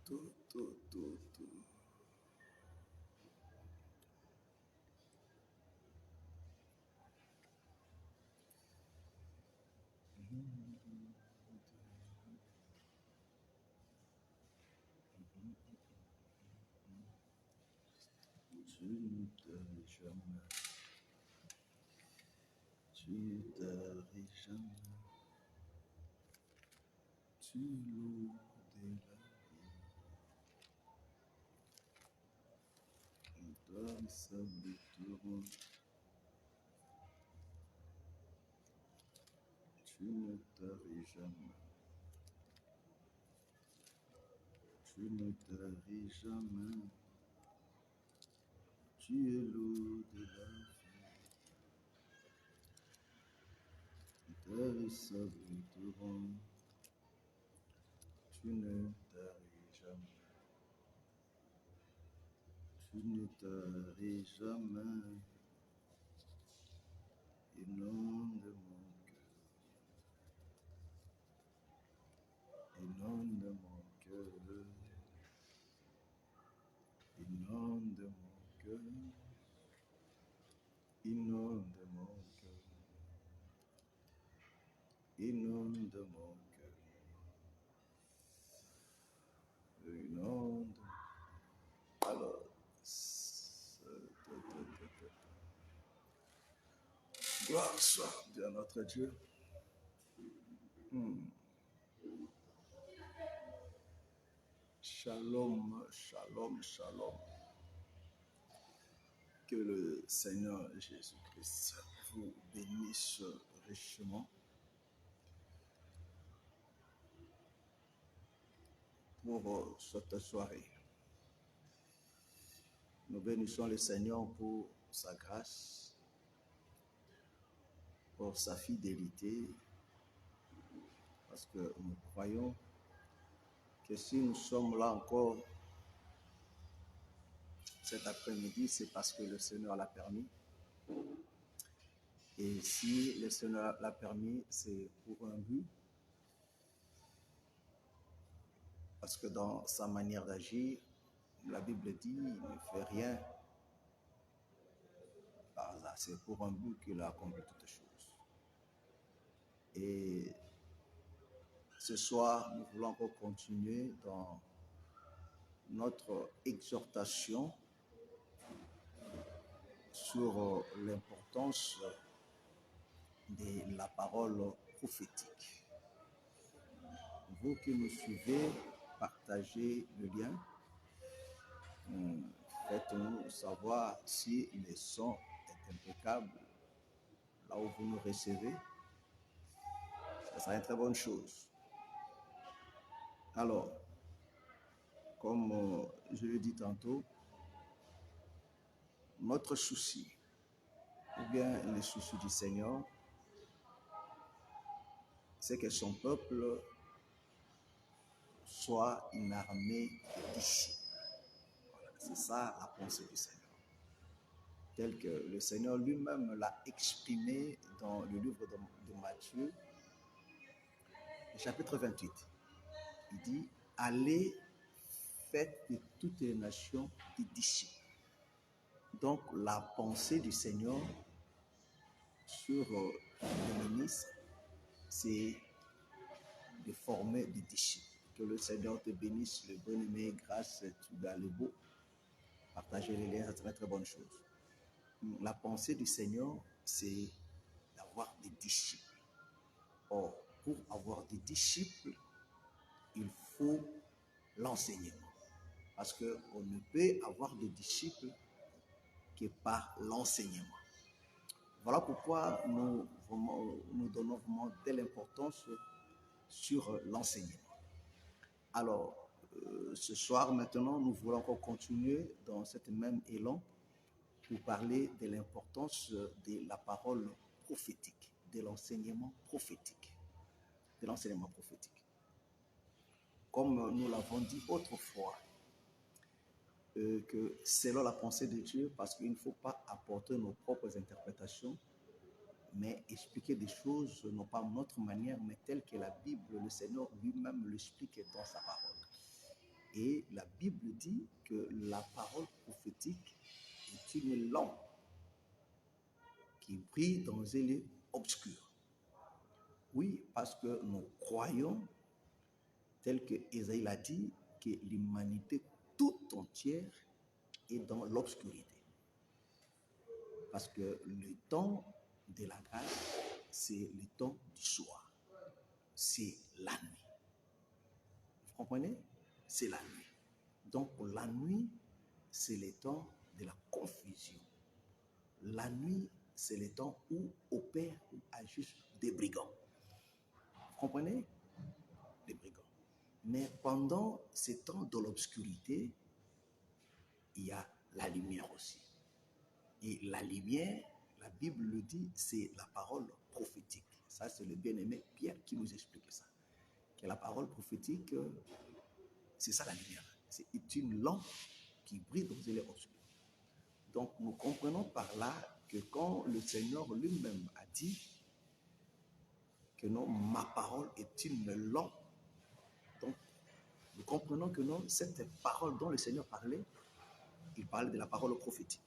tout. Tu ne t'arrêtes jamais. Tu ne t'arrêtes jamais. Tu l'eau de la vie. Dans les sables tourants. Tu ne t'arrêtes jamais. Tu ne t'arrêtes jamais. Tu es l'eau de la vie. Dans les sables tourants. Tu ne t'arrêtes jamais. Tu ne t'arrêtes jamais. Inonde mon cœur. Inonde mon cœur. Inonde mon cœur. Inonde mon cœur. Inonde mon cœur. Inonde. Alors, gloire soit à notre Dieu. Shalom, shalom, shalom. Que le Seigneur Jésus-Christ vous bénisse richement pour cette soirée. Nous bénissons le Seigneur pour sa grâce, pour sa fidélité, parce que nous croyons que si nous sommes là encore cet après-midi, c'est parce que le Seigneur l'a permis. Et si le Seigneur l'a permis, c'est pour un but. Parce que dans sa manière d'agir, la Bible dit, il ne fait rien par hasard. C'est pour un but qu'il a accompli toutes choses. Et ce soir, nous voulons encore continuer dans notre exhortation sur l'importance de la parole prophétique. Vous qui nous suivez, partagez le lien. Faites-nous savoir si le son est impeccable là où vous nous recevez. Ça sera une très bonne chose. Alors, comme je l'ai dit tantôt, notre souci, ou bien le souci du Seigneur, c'est que son peuple soit une armée de disciples. Voilà, c'est ça la pensée du Seigneur. Tel que le Seigneur lui-même l'a exprimé dans le livre de Matthieu, chapitre 28. Il dit, allez, faites de toutes les nations des disciples. Donc la pensée du Seigneur sur les ministres, c'est de former des disciples. Que le Seigneur te bénisse, le bon-aimé, grâce, tu vas le beau. Partager les liens, c'est une très bonne chose. La pensée du Seigneur, c'est d'avoir des disciples. Or, pour avoir des disciples, il faut l'enseignement. Parce qu'on ne peut avoir des disciples que par l'enseignement. Voilà pourquoi nous donnons vraiment de l'importance sur l'enseignement. Alors, ce soir, maintenant, nous voulons encore continuer dans cet même élan pour parler de l'importance de la parole prophétique, de l'enseignement prophétique. De l'enseignement prophétique. Comme nous l'avons dit autrefois, que selon la pensée de Dieu, parce qu'il ne faut pas apporter nos propres interprétations, mais expliquer des choses, non pas à notre manière, mais telle que la Bible, le Seigneur lui-même l'explique dans sa parole. Et la Bible dit que la parole prophétique est une lampe qui brille dans un lieu obscur. Oui, parce que nous croyons, tel que Ésaïe l'a dit, que l'humanité tout entière est dans l'obscurité. Parce que le temps de la grâce, c'est le temps du soir. C'est la nuit. Vous comprenez? C'est la nuit. Donc la nuit, c'est le temps de la confusion. La nuit, c'est le temps où opèrent ou agissent des brigands. Vous comprenez? Des brigands. Mais pendant ces temps de l'obscurité, il y a la lumière aussi. Et la lumière, la Bible le dit, c'est la parole prophétique. Ça, c'est le bien-aimé Pierre qui nous explique ça. Que la parole prophétique, c'est ça la lumière. C'est une lampe qui brille dans les obscurs. Donc, nous comprenons par là que quand le Seigneur lui-même a dit que non, ma parole est une lampe, donc nous comprenons que non, cette parole dont le Seigneur parlait, il parlait de la parole prophétique.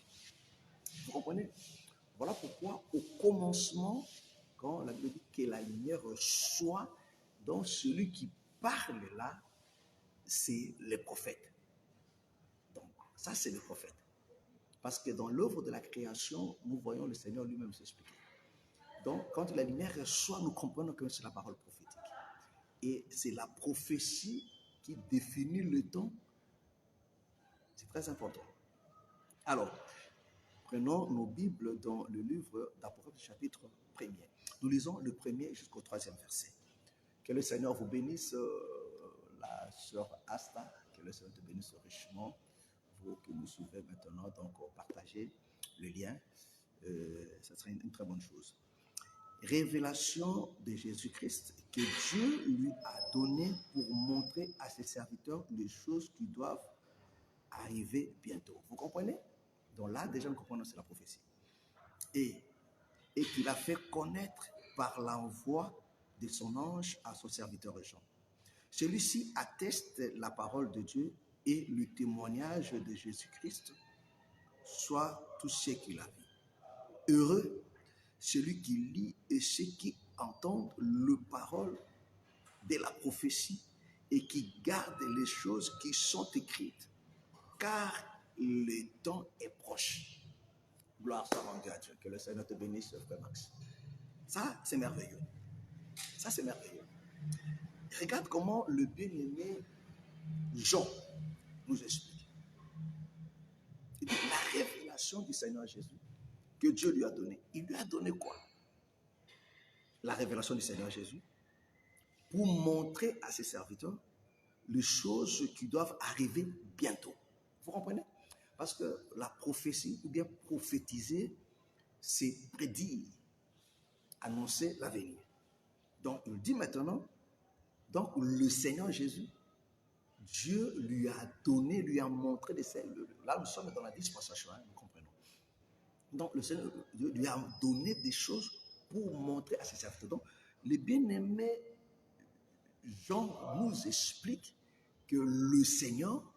Vous comprenez? Voilà pourquoi au commencement, quand la Bible dit que la lumière soit, donc celui qui parle là, c'est le prophète. Donc ça c'est le prophète. Parce que dans l'œuvre de la création, nous voyons le Seigneur lui-même s'expliquer. Donc quand la lumière soit, nous comprenons que c'est la parole prophétique. Et c'est la prophétie qui définit le temps. C'est très important. Alors, prenons nos Bibles dans le livre d'Apocalypse chapitre 1er. Nous lisons le 1er jusqu'au 3e verset. Que le Seigneur vous bénisse, la sœur Asta, que le Seigneur te bénisse richement. Vous que nous suivez maintenant, donc partagez le lien. Ça serait une très bonne chose. Révélation de Jésus-Christ que Dieu lui a donné pour montrer à ses serviteurs les choses qui doivent arriver bientôt. Vous comprenez? Donc là, déjà, nous comprenons que c'est la prophétie. Et qu'il a fait connaître par l'envoi de son ange à son serviteur Jean. Celui-ci atteste la parole de Dieu et le témoignage de Jésus-Christ, soit tout ce qu'il a vu. Heureux celui qui lit et ceux qui entendent le parole de la prophétie et qui gardent les choses qui sont écrites, car le temps est proche. Gloire soit à Dieu. Que le Seigneur te bénisse, frère Max. Ça, c'est merveilleux. Ça, c'est merveilleux. Regarde comment le bien-aimé Jean nous explique. La révélation du Seigneur Jésus que Dieu lui a donnée. Il lui a donné quoi? La révélation du Seigneur Jésus pour montrer à ses serviteurs les choses qui doivent arriver bientôt. Vous comprenez? Parce que la prophétie, ou bien prophétiser, c'est prédire, annoncer l'avenir. Donc, il dit maintenant, donc le Seigneur Jésus, Dieu lui a donné, lui a montré des celles. Là, nous sommes dans la dispensation, nous comprenons. Donc, le Seigneur Dieu lui a donné des choses pour montrer à ses serviteurs. Donc, le bien-aimé Jean nous explique que le Seigneur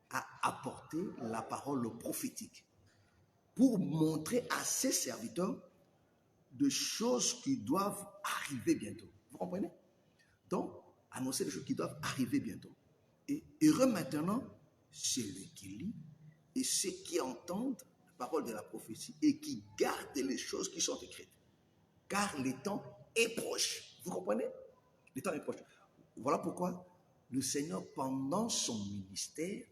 a apporté la parole prophétique pour montrer à ses serviteurs des choses qui doivent arriver bientôt. Vous comprenez? Donc, annoncer des choses qui doivent arriver bientôt. Et heureux maintenant celui qui lit et ceux qui entendent la parole de la prophétie et qui gardent les choses qui sont écrites. Car le temps est proche. Vous comprenez? Le temps est proche. Voilà pourquoi le Seigneur, pendant son ministère,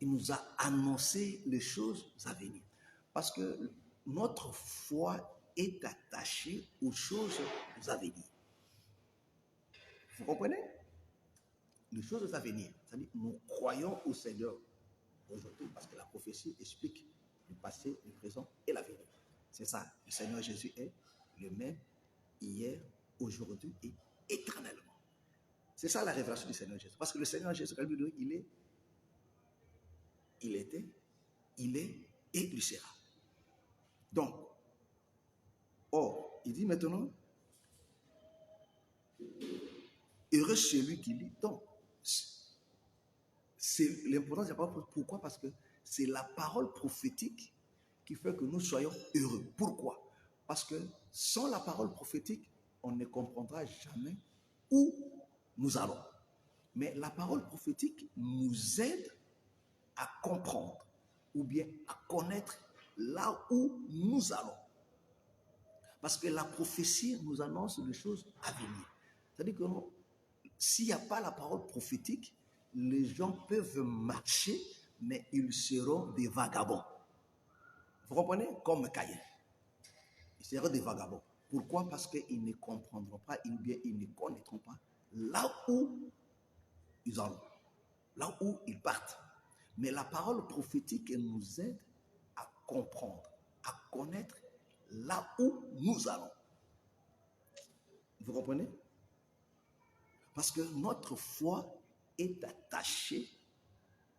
il nous a annoncé les choses à venir. Parce que notre foi est attachée aux choses à venir. Vous comprenez? Les choses à venir. C'est-à-dire, nous croyons au Seigneur aujourd'hui parce que la prophétie explique le passé, le présent et l'avenir. C'est ça. Le Seigneur Jésus est le même hier, aujourd'hui et éternellement. C'est ça la révélation du Seigneur Jésus. Parce que le Seigneur Jésus, il était, il est et il sera. Donc, il dit maintenant, heureux celui qui lit. Donc, c'est l'importance de la parole. Pourquoi? Parce que c'est la parole prophétique qui fait que nous soyons heureux. Pourquoi? Parce que sans la parole prophétique, on ne comprendra jamais où nous allons. Mais la parole prophétique nous aide à comprendre ou bien à connaître là où nous allons. Parce que la prophétie nous annonce des choses à venir. C'est-à-dire que s'il n'y a pas la parole prophétique, les gens peuvent marcher, mais ils seront des vagabonds. Vous comprenez? Comme Caïn. Ils seront des vagabonds. Pourquoi? Parce qu'ils ne comprendront pas, ou bien ils ne connaîtront pas là où ils allons, là où ils partent. Mais la parole prophétique nous aide à comprendre, à connaître là où nous allons. Vous comprenez? Parce que notre foi est attachée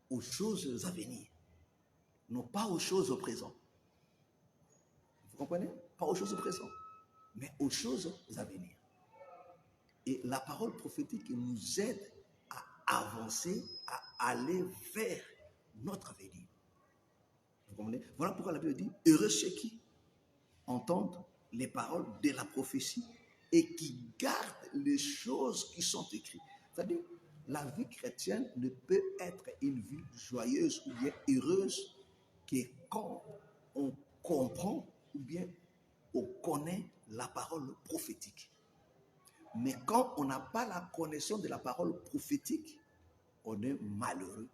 aux choses à venir, non pas aux choses au présent. Vous comprenez? Pas aux choses au présent, mais aux choses à venir. Et la parole prophétique nous aide à avancer, à aller vers notre avenir. Vous comprenez? Voilà pourquoi la Bible dit, heureux ceux qui entendent les paroles de la prophétie et qui gardent les choses qui sont écrites. C'est-à-dire, la vie chrétienne ne peut être une vie joyeuse ou bien heureuse que quand on comprend ou bien on connaît la parole prophétique. Mais quand on n'a pas la connaissance de la parole prophétique, on est malheureux.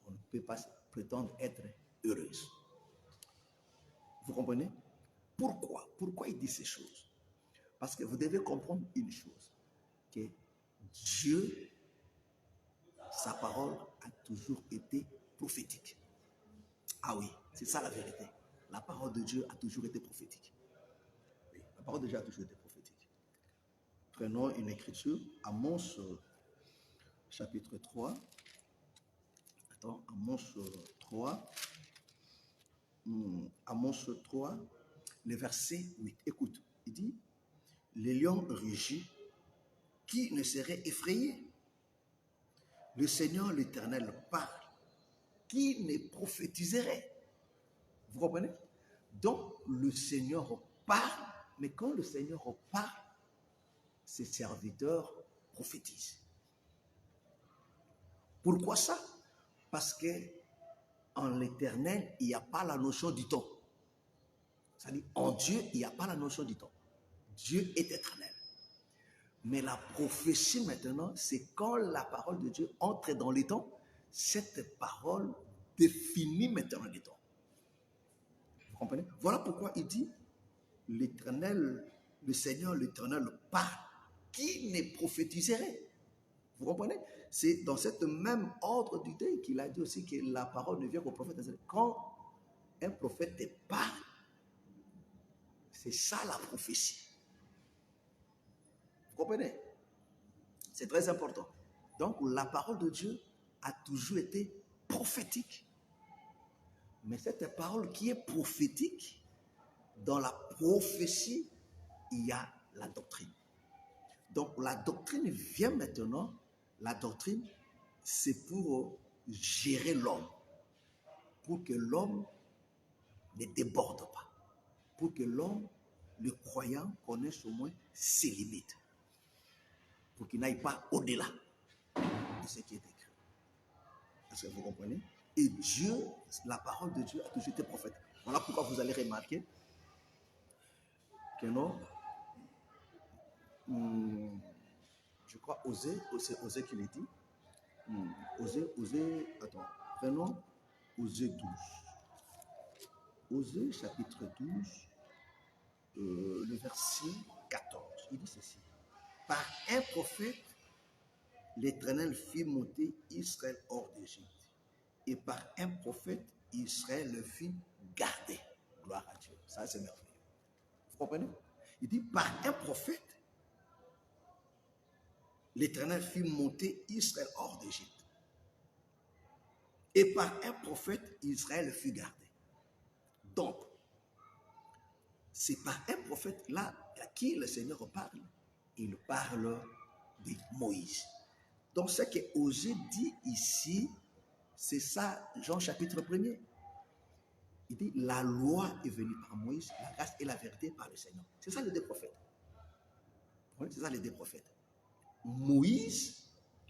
On ne peut pas prétendre être heureuse. Vous comprenez? Pourquoi? Pourquoi il dit ces choses? Parce que vous devez comprendre une chose, que Dieu, sa parole a toujours été prophétique. Ah oui, c'est ça la vérité. La parole de Dieu a toujours été prophétique. Oui, la parole de Dieu a toujours été prophétique. Prenons une écriture, Amos chapitre 3. Attends, Amos 3. Amos 3, le verset 8. Écoute, il dit, les lions rugis, qui ne serait effrayé? Le Seigneur l'Éternel parle, qui ne prophétiserait? Vous comprenez? Donc, le Seigneur parle, mais quand le Seigneur parle, ses serviteurs prophétisent. Pourquoi ça? Parce que en l'Éternel, il n'y a pas la notion du temps. C'est-à-dire, en Dieu, il n'y a pas la notion du temps. Dieu est éternel. Mais la prophétie maintenant, c'est quand la parole de Dieu entre dans les temps, cette parole définit maintenant les temps. Vous comprenez? Voilà pourquoi il dit, l'Éternel, le Seigneur, l'Éternel parle, qui ne prophétiserait? Vous comprenez? C'est dans cette même ordre d'idée qu'il a dit aussi que la parole ne vient qu'au prophète. Quand un prophète te parle, c'est ça la prophétie. Vous comprenez? C'est très important. Donc, la parole de Dieu a toujours été prophétique. Mais cette parole qui est prophétique, dans la prophétie, il y a la doctrine. Donc, la doctrine vient maintenant. La doctrine, c'est pour gérer l'homme. Pour que l'homme ne déborde pas. Pour que l'homme, le croyant, connaisse au moins ses limites. Pour qu'il n'aille pas au-delà de ce qui est écrit. Est-ce que vous comprenez? Et Dieu, la parole de Dieu a toujours été prophète. Voilà pourquoi vous allez remarquer que non, je crois Osée qui le dit. Osée, attends, prenons Osée 12. Osée chapitre 12, le verset 14. Il dit ceci. Par un prophète, l'Éternel fit monter Israël hors d'Égypte. Et par un prophète, Israël le fit garder. Gloire à Dieu. Ça, c'est merveilleux. Vous comprenez? Il dit, par un prophète, l'Éternel fit monter Israël hors d'Égypte. Et par un prophète, Israël le fit garder. Donc, c'est par un prophète là à qui le Seigneur parle. Il parle de Moïse. Donc, ce que Osée dit ici, c'est ça, Jean chapitre 1er. Il dit, la loi est venue par Moïse, la grâce et la vérité par le Seigneur. C'est ça les deux prophètes. Oui, c'est ça les deux prophètes. Moïse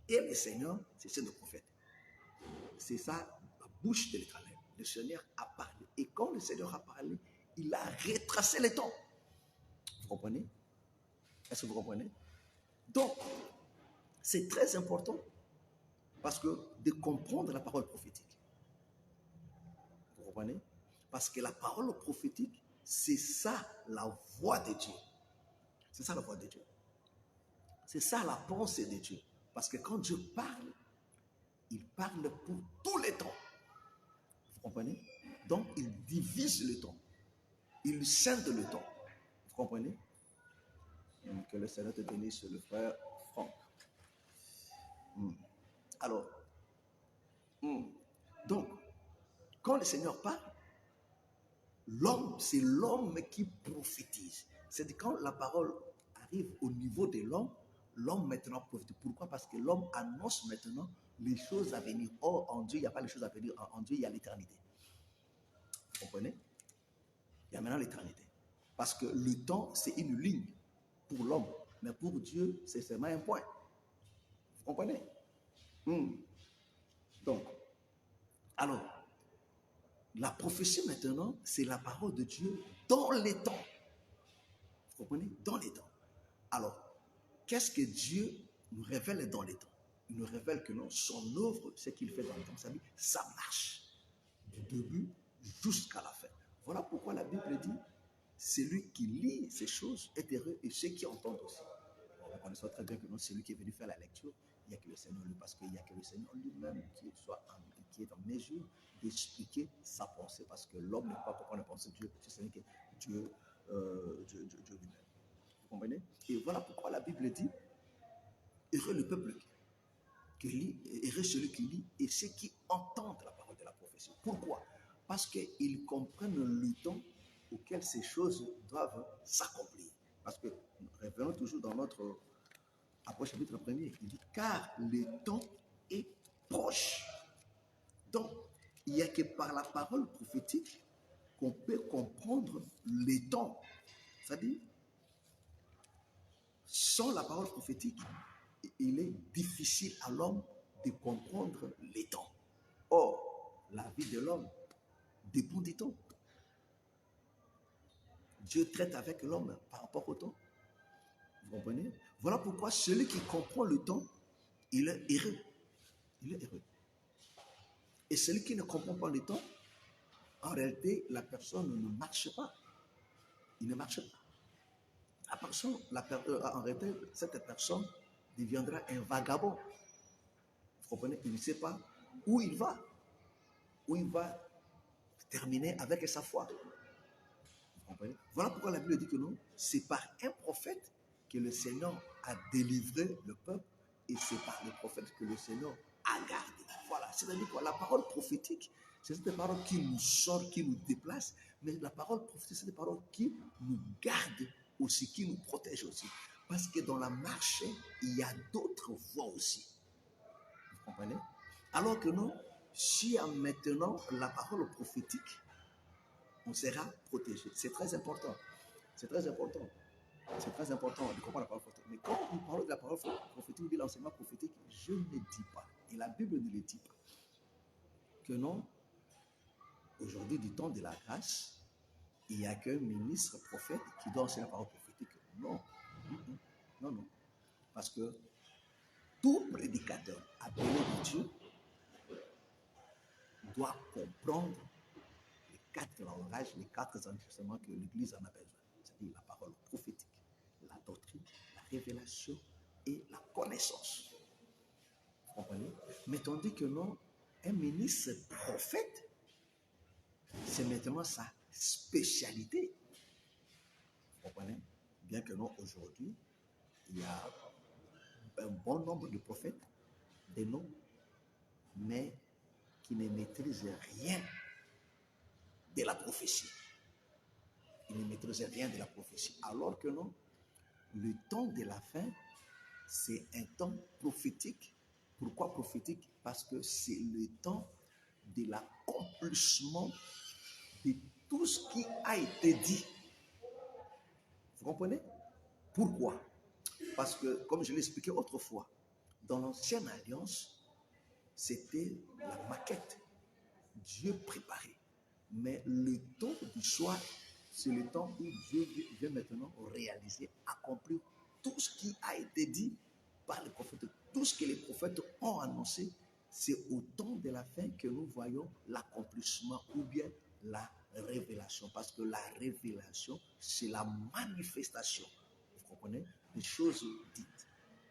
et le Seigneur, c'est ces deux prophètes. C'est ça, la bouche de l'Éternel. Le Seigneur a parlé. Et quand le Seigneur a parlé, il a retracé les temps. Vous comprenez? Est-ce que vous comprenez? Donc, c'est très important parce que de comprendre la parole prophétique. Vous comprenez? Parce que la parole prophétique, c'est ça la voix de Dieu. C'est ça la voix de Dieu. C'est ça la pensée de Dieu. Parce que quand Dieu parle, il parle pour tous les temps. Vous comprenez? Donc, il divise le temps. Il scinde le temps. Vous comprenez? Que le Seigneur te bénisse, le frère Franck. Alors, donc, quand le Seigneur parle, l'homme, c'est l'homme qui prophétise. C'est quand la parole arrive au niveau de l'homme maintenant prophétise. Pourquoi? Parce que l'homme annonce maintenant les choses à venir. Or, en Dieu, il n'y a pas les choses à venir. En Dieu, il y a l'éternité. Vous comprenez? Il y a maintenant l'éternité. Parce que le temps, c'est une ligne pour l'homme. Mais pour Dieu, c'est seulement un point. Vous comprenez? Donc, alors, la prophétie maintenant, c'est la parole de Dieu dans les temps. Vous comprenez? Dans les temps. Alors, qu'est-ce que Dieu nous révèle dans les temps? Il nous révèle que non, son œuvre, ce qu'il fait dans le temps, ça marche du début jusqu'à la fin. Voilà pourquoi la Bible dit, celui qui lit ces choses est heureux et ceux qui entendent aussi. On connaît très bien que non, celui qui est venu faire la lecture, il n'y a que le Seigneur lui, parce qu'il n'y a que le Seigneur lui-même qui est en mesure d'expliquer sa pensée, parce que l'homme n'est pas pour ne penser Dieu, c'est que Dieu lui-même. Vous comprenez? Et voilà pourquoi la Bible dit, heureux le peuple qui lit, heureux celui qui lit et ceux qui entendent la parole de la prophétie. Pourquoi? Parce qu'ils comprennent le temps auquel ces choses doivent s'accomplir. Parce que, revenons toujours dans notre approche chapitre 1er, il dit, car le temps est proche. Donc, il n'y a que par la parole prophétique qu'on peut comprendre les temps. C'est-à-dire, sans la parole prophétique, il est difficile à l'homme de comprendre les temps. Or, la vie de l'homme dépend du temps. Dieu traite avec l'homme par rapport au temps. Vous comprenez? Voilà pourquoi celui qui comprend le temps, il est heureux. Il est heureux. Et celui qui ne comprend pas le temps, en réalité, la personne ne marche pas. Il ne marche pas. En réalité, cette personne deviendra un vagabond. Vous comprenez? Il ne sait pas où il va terminer avec sa foi. Vous comprenez? Voilà pourquoi la Bible dit que non, c'est par un prophète que le Seigneur a délivré le peuple et c'est par le prophète que le Seigneur a gardé. Voilà, c'est-à-dire que la parole prophétique, c'est cette parole qui nous sort, qui nous déplace, mais la parole prophétique, c'est une parole qui nous garde aussi, qui nous protège aussi. Parce que dans la marche, il y a d'autres voies aussi. Vous comprenez? Alors que non, si maintenant la parole prophétique, on sera protégé. C'est très important. C'est très important. C'est très important de comprendre la parole prophétique. Mais quand on parle de la parole prophétique, de l'enseignement prophétique, je ne dis pas, et la Bible ne le dit pas, que non, aujourd'hui, du temps de la grâce, il n'y a qu'un ministre prophète qui doit enseigner la parole prophétique. Non. Non, non. Parce que tout prédicateur appelé de Dieu doit comprendre les quatre langages, les quatre enseignements que l'Église en a besoin. C'est-à-dire la parole prophétique, la doctrine, la révélation et la connaissance. Vous comprenez? Mais tandis que non, un ministre prophète, c'est maintenant sa spécialité. Vous comprenez? Bien que non, aujourd'hui, il y a un bon nombre de prophètes, des noms, mais qui ne maîtrisent rien de la prophétie. Ils ne maîtrisent rien de la prophétie. Alors que non, le temps de la fin c'est un temps prophétique. Pourquoi prophétique? Parce que c'est le temps de l'accomplissement de tout ce qui a été dit. Vous comprenez? Pourquoi? Parce que, comme je l'ai expliqué autrefois, dans l'ancienne alliance, c'était la maquette. Dieu préparait. Mais le temps du soir, c'est le temps où Dieu vient maintenant réaliser, accomplir tout ce qui a été dit par les prophètes. Tout ce que les prophètes ont annoncé, c'est au temps de la fin que nous voyons l'accomplissement ou bien la révélation. Parce que la révélation, c'est la manifestation. Vous comprenez? Des choses dites.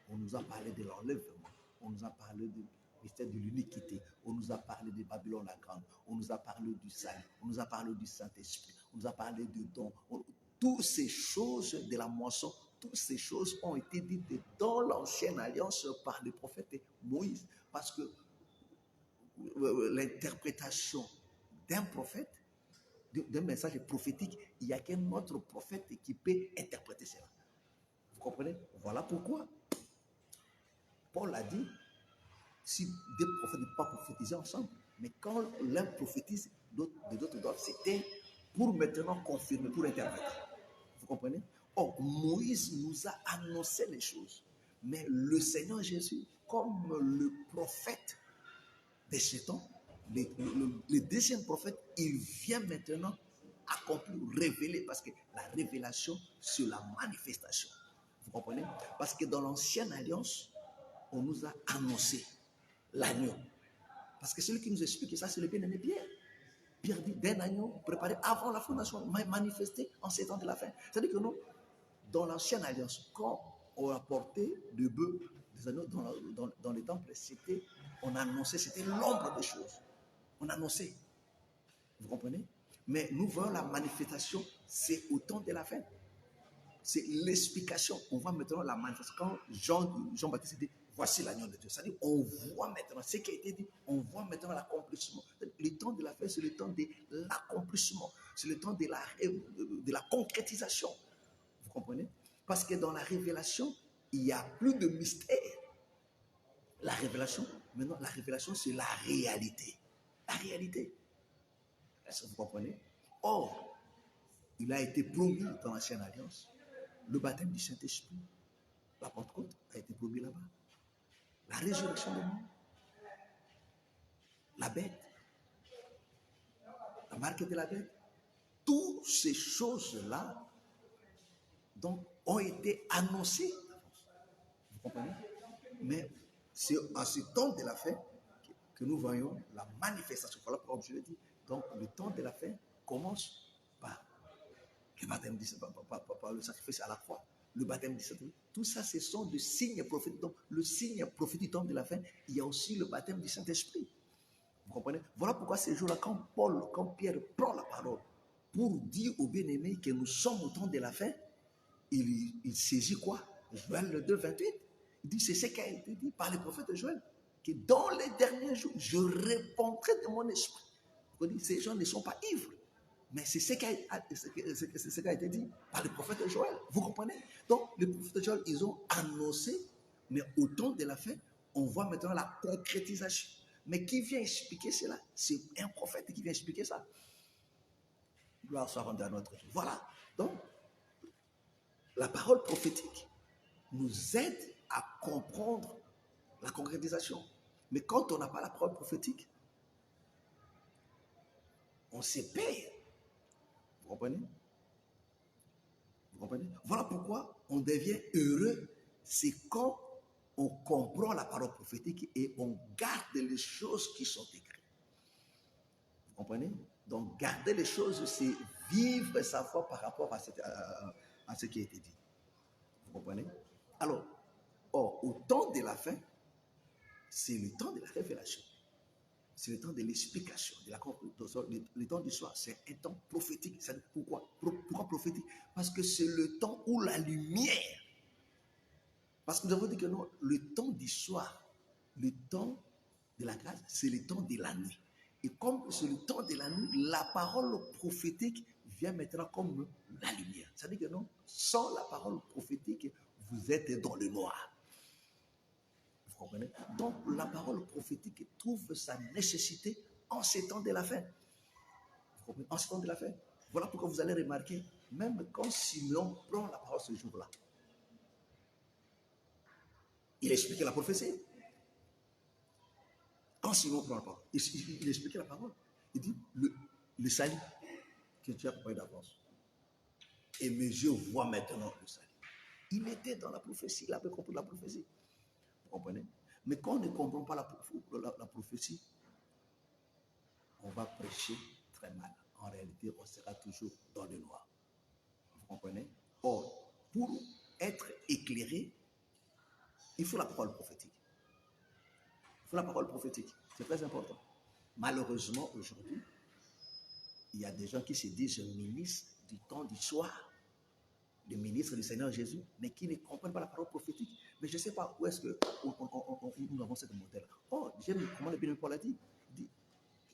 On nous a parlé de l'enlèvement. On nous a parlé du mystère de l'iniquité. On nous a parlé de Babylone la Grande. On nous a parlé du salut. On nous a parlé du Saint-Esprit. On nous a parlé du don. Toutes ces choses de la moisson, toutes ces choses ont été dites dans l'ancienne alliance par le prophète Moïse. Parce que l'interprétation d'un prophète, d'un message prophétique, il n'y a qu'un autre prophète qui peut interpréter cela. Vous comprenez? Voilà pourquoi Paul a dit, si deux prophètes ne peuvent pas prophétiser ensemble, mais quand l'un prophétise, d'autres doivent, c'était pour maintenant confirmer, pour interpréter. Vous comprenez? Or, Moïse nous a annoncé les choses, mais le Seigneur Jésus, comme le prophète de ce temps, le deuxième prophète, il vient maintenant accomplir, révéler, parce que la révélation, c'est la manifestation. Vous comprenez? Parce que dans l'ancienne alliance, on nous a annoncé l'agneau. Parce que celui qui nous explique ça, c'est le bien-aimé Pierre. Pierre dit d'un agneau préparé avant la fondation, manifesté en ces temps de la fin. C'est-à-dire que nous, dans l'ancienne alliance, quand on apportait des bœufs, des agneaux dans les temples, on annonçait, c'était l'ombre des choses. On annonçait. Vous comprenez? Mais nous voyons la manifestation, c'est au temps de la fin. C'est l'explication. On voit maintenant la manifestation. Quand Jean-Baptiste dit, voici l'agneau de Dieu. C'est-à-dire, on voit maintenant ce qui a été dit, on voit maintenant l'accomplissement. Le temps de la fin, c'est le temps de l'accomplissement. C'est le temps de la concrétisation. Vous comprenez? Parce que dans la révélation, il n'y a plus de mystère. La révélation, maintenant, la révélation, c'est la réalité. La réalité. Est-ce que vous comprenez? Or, il a été promis dans l'ancienne alliance, le baptême du Saint-Esprit, la Pentecôte a été promis là-bas. La résurrection des morts, la bête, la marque de la bête, toutes ces choses-là donc, ont été annoncées. Vous comprenez? Mais c'est en ce temps de la fin que nous voyons la manifestation. Voilà pourquoi je le dis. Donc, le temps de la fin commence par le baptême du Saint-Esprit, par le sacrifice à la croix, le baptême du Saint-Esprit. Tout ça, ce sont des signes prophétiques. Donc, le signe prophétique du temps de la fin, il y a aussi le baptême du Saint-Esprit. Vous comprenez? Voilà pourquoi ces jours-là, quand Pierre prend la parole pour dire aux bien-aimés que nous sommes au temps de la fin, il saisit quoi? Joël 2, 28. Il dit, c'est ce qui a été dit par le prophète Joël, que dans les derniers jours, je répondrai de mon esprit. Vous dites, ces gens ne sont pas ivres. Mais c'est ce qui a été dit par le prophète Joël. Vous comprenez? Donc, le prophète Joël, ils ont annoncé, mais au temps de la fin, on voit maintenant la concrétisation. Mais qui vient expliquer cela? C'est un prophète qui vient expliquer ça. Gloire soit rendue à notre Dieu. Voilà. Donc, la parole prophétique nous aide à comprendre la concrétisation. Mais quand on n'a pas la parole prophétique, on se perd. Vous comprenez? Vous comprenez? Voilà pourquoi on devient heureux. C'est quand on comprend la parole prophétique et on garde les choses qui sont écrites. Vous comprenez? Donc, garder les choses, c'est vivre sa foi par rapport à ce qui a été dit. Vous comprenez? Alors, au temps de la fin, c'est le temps de la révélation. C'est le temps de l'explication, le temps du soir. C'est un temps prophétique. Pourquoi prophétique? Parce que c'est le temps où la lumière. Parce que nous avons dit que non, le temps du soir, le temps de la grâce, c'est le temps de la nuit. Et comme c'est le temps de la nuit, la parole prophétique vient maintenant comme la lumière. Ça veut dire que non, sans la parole prophétique, vous êtes dans le noir. comprenez? Donc, la parole prophétique trouve sa nécessité en ces temps de la fin. Vous comprenez? En ces temps de la fin. Voilà pourquoi vous allez remarquer, même quand Simeon prend la parole ce jour-là, il expliquait la prophétie. Quand Simeon prend la parole, il expliquait la parole. Il dit, le salut que tu as préparé d'avance. Et mes yeux voient maintenant le salut. Il était dans la prophétie, il avait compris la prophétie. Vous comprenez? Mais quand on ne comprend pas la prophétie, on va prêcher très mal. En réalité, on sera toujours dans le noir. Vous comprenez? Or, pour être éclairé, il faut la parole prophétique. Il faut la parole prophétique. C'est très important. Malheureusement, aujourd'hui, il y a des gens qui se disent ministres du temps du soir, des ministres du Seigneur Jésus, mais qui ne comprennent pas la parole prophétique. Mais je ne sais pas où est-ce que nous avons ce modèle. Oh, j'aime comment le bien Paul a dit.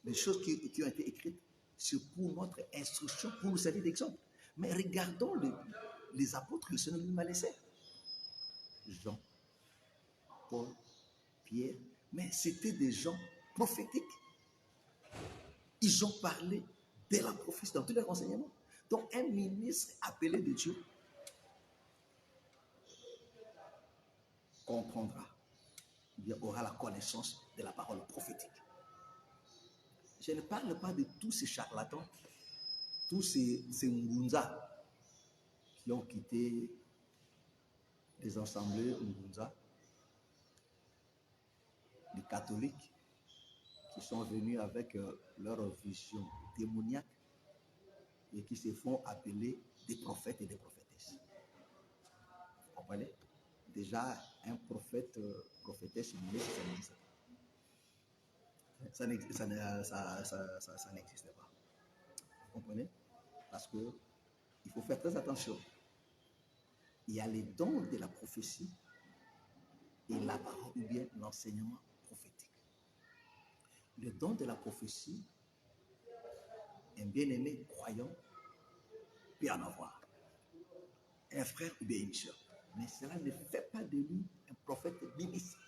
Les choses qui ont été écrites, c'est pour notre instruction, pour nous servir d'exemple. Mais regardons les apôtres que le Seigneur lui m'a laissé. Jean, Paul, Pierre, mais c'était des gens prophétiques. Ils ont parlé de la prophétie dans tous les renseignements. Donc, un ministre appelé de Dieu comprendra, il aura la connaissance de la parole prophétique. Je ne parle pas de tous ces charlatans, tous ces Ngunza qui ont quitté les assemblées Ngunza, les catholiques qui sont venus avec leur vision démoniaque et qui se font appeler des prophètes et des prophétesses. Vous comprenez? Déjà, un prophète, prophétesse, ça n'existe pas. Ça n'existe pas. Vous comprenez? Parce qu'il faut faire très attention. Il y a les dons de la prophétie et la parole ou bien l'enseignement prophétique. Le don de la prophétie, un bien-aimé croyant peut en avoir. Un frère ou bien une soeur. Mais cela ne fait pas de lui un prophète ministre.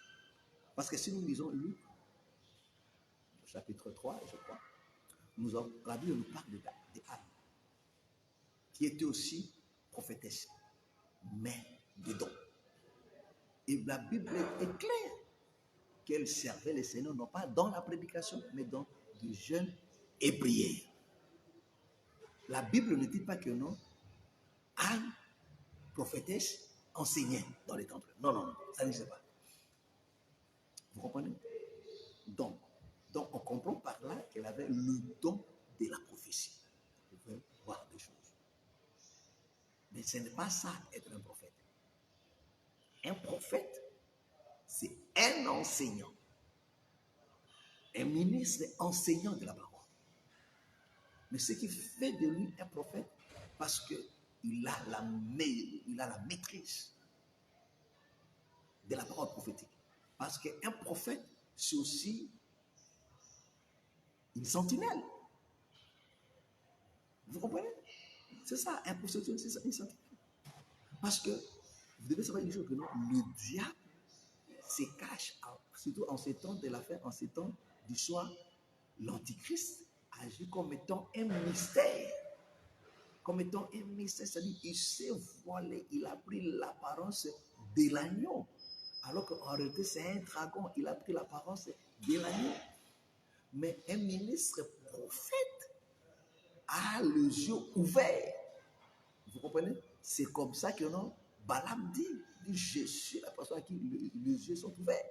Parce que si nous lisons Luc, chapitre 3, je crois, la Bible nous parle d'Anne, qui était aussi prophétesse, mais de dons. Et la Bible est claire qu'elle servait le Seigneur, non pas dans la prédication, mais dans du jeûne et prière. La Bible ne dit pas que non, Anne, prophétesse, enseignait dans les temples. Non, non, non, ça n'existe pas. Vous comprenez? Donc, on comprend par là qu'elle avait le don de la prophétie. Vous pouvez voir des choses. Mais ce n'est pas ça, être un prophète. Un prophète, c'est un enseignant. Un ministre enseignant de la parole. Mais ce qui fait de lui un prophète, parce qu'il a la maîtrise de la parole prophétique. Parce qu'un prophète, c'est aussi une sentinelle. Vous comprenez? C'est ça, un prophète, c'est ça, une sentinelle. Parce que vous devez savoir une chose que non, le diable se cache, surtout en ces temps de la fin, en ces temps du soir, l'antichrist agit comme étant un mystère. Comme étant un mystère, c'est-à-dire qu'il s'est voilé, il a pris l'apparence de l'agneau. Alors qu'en réalité, c'est un dragon, il a pris l'apparence de l'agneau. Mais un ministre prophète a les yeux ouverts. Vous comprenez? C'est comme ça que non, Balaam dit je suis la personne à qui les yeux sont ouverts.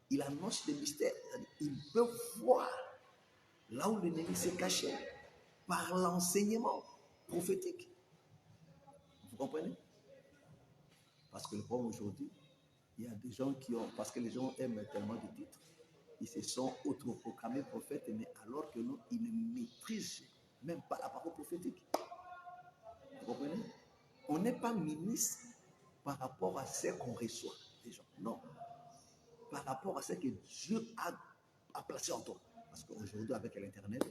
Il annonce des mystères. Il peut voir là où l'ennemi s'est caché par l'enseignement prophétique. Vous comprenez? Parce que le problème aujourd'hui, il y a des gens qui ont, parce que les gens aiment tellement de titres, ils se sont autoproclamés prophètes, mais alors que nous, ils ne maîtrisent même pas la parole prophétique. Vous comprenez? On n'est pas ministre par rapport à ce qu'on reçoit des gens. Non. Par rapport à ce que Dieu a placé en toi. Parce qu'aujourd'hui, avec l'Internet,